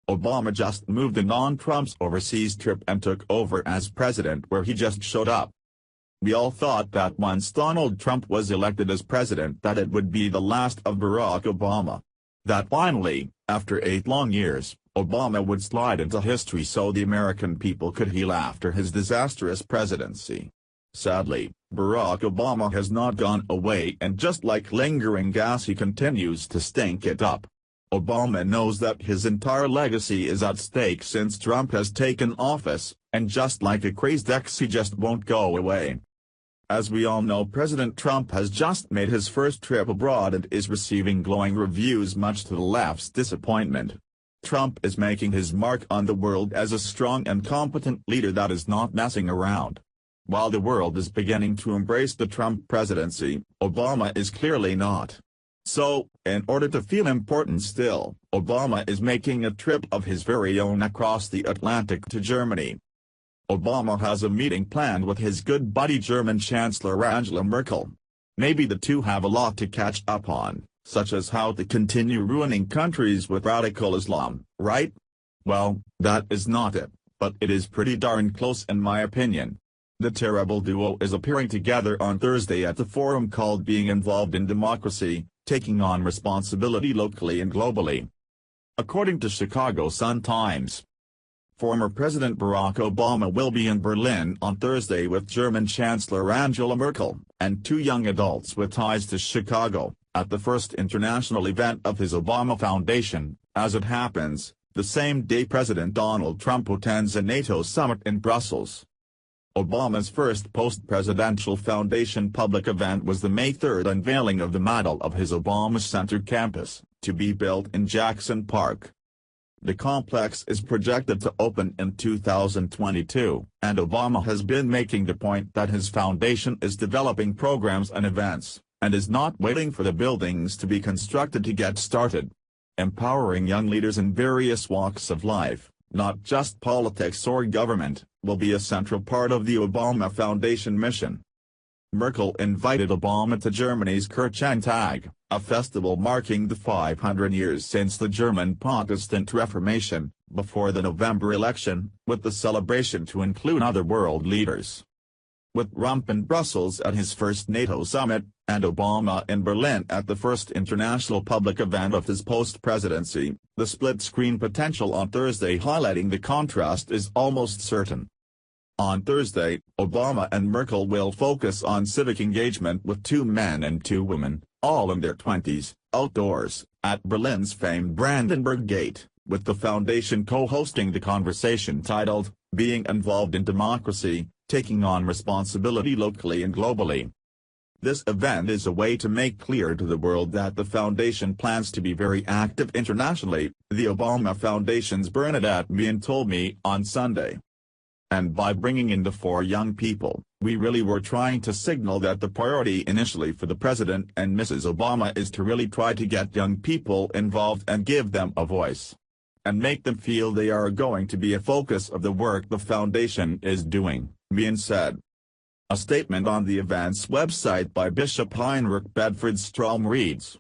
Obama just moved in on Trump's overseas trip and took over as president where he just showed up. We all thought that once Donald Trump was elected as president that it would be the last of Barack Obama. That finally, after 8 long years, Obama would slide into history so the American people could heal after his disastrous presidency. Sadly, Barack Obama has not gone away, and just like lingering gas he continues to stink it up. Obama knows that his entire legacy is at stake since Trump has taken office, and just like a crazed ex he just won't go away. As we all know, President Trump has just made his first trip abroad and is receiving glowing reviews much to the left's disappointment. Trump is making his mark on the world as a strong and competent leader that is not messing around. While the world is beginning to embrace the Trump presidency, Obama is clearly not. So, in order to feel important still, Obama is making a trip of his very own across the Atlantic to Germany. Obama has a meeting planned with his good buddy German Chancellor Angela Merkel. Maybe the two have a lot to catch up on, such as how to continue ruining countries with radical Islam, right? Well, that is not it, but it is pretty darn close in my opinion. The terrible duo is appearing together on Thursday at the forum called Being Involved in Democracy, Taking on Responsibility Locally and Globally. According to Chicago Sun-Times, former President Barack Obama will be in Berlin on Thursday with German Chancellor Angela Merkel, and 2 young adults with ties to Chicago, at the first international event of his Obama Foundation. As it happens, the same day President Donald Trump attends a NATO summit in Brussels. Obama's first post-presidential foundation public event was the May 3 unveiling of the model of his Obama Center campus, to be built in Jackson Park. The complex is projected to open in 2022, and Obama has been making the point that his foundation is developing programs and events, and is not waiting for the buildings to be constructed to get started. Empowering young leaders in various walks of life, not just politics or government, will be a central part of the Obama Foundation mission. Merkel invited Obama to Germany's Kirchentag, a festival marking the 500 years since the German Protestant Reformation, before the November election, with the celebration to include other world leaders. With Trump in Brussels at his first NATO summit, and Obama in Berlin at the first international public event of his post-presidency, the split-screen potential on Thursday highlighting the contrast is almost certain. On Thursday, Obama and Merkel will focus on civic engagement with 2 men and 2 women, all in their 20s, outdoors, at Berlin's famed Brandenburg Gate, with the foundation co-hosting the conversation titled, Being Involved in Democracy, Taking on Responsibility Locally and Globally. This event is a way to make clear to the world that the foundation plans to be very active internationally, the Obama Foundation's Bernadette Meehan told me on Sunday. And by bringing in the 4 young people, we really were trying to signal that the priority initially for the President and Mrs. Obama is to really try to get young people involved and give them a voice. And make them feel they are going to be a focus of the work the foundation is doing, Meehan said. A statement on the event's website by Bishop Heinrich Bedford Strom reads,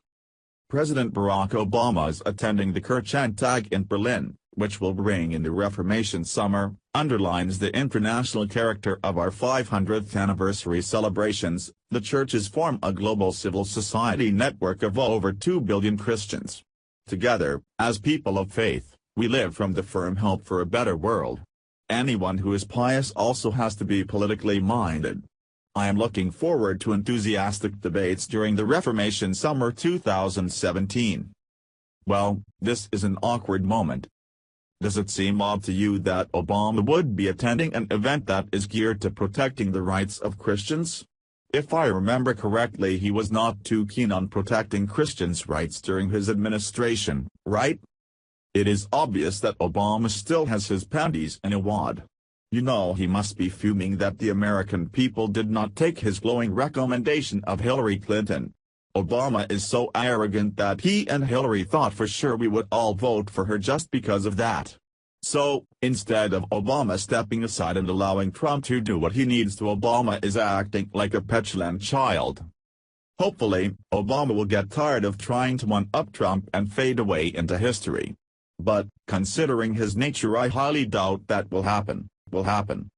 President Barack Obama is attending the Kirchentag in Berlin, which will ring in the Reformation summer, underlines the international character of our 500th anniversary celebrations. The churches form a global civil society network of over 2 billion Christians. Together, as people of faith, we live from the firm hope for a better world. Anyone who is pious also has to be politically minded. I am looking forward to enthusiastic debates during the Reformation Summer 2017. Well, this is an awkward moment. Does it seem odd to you that Obama would be attending an event that is geared to protecting the rights of Christians? If I remember correctly, he was not too keen on protecting Christians' rights during his administration, right? It is obvious that Obama still has his panties in a wad. You know he must be fuming that the American people did not take his glowing recommendation of Hillary Clinton. Obama is so arrogant that he and Hillary thought for sure we would all vote for her just because of that. So, instead of Obama stepping aside and allowing Trump to do what he needs to, Obama is acting like a petulant child. Hopefully, Obama will get tired of trying to one-up Trump and fade away into history. But, considering his nature, I highly doubt that will happen.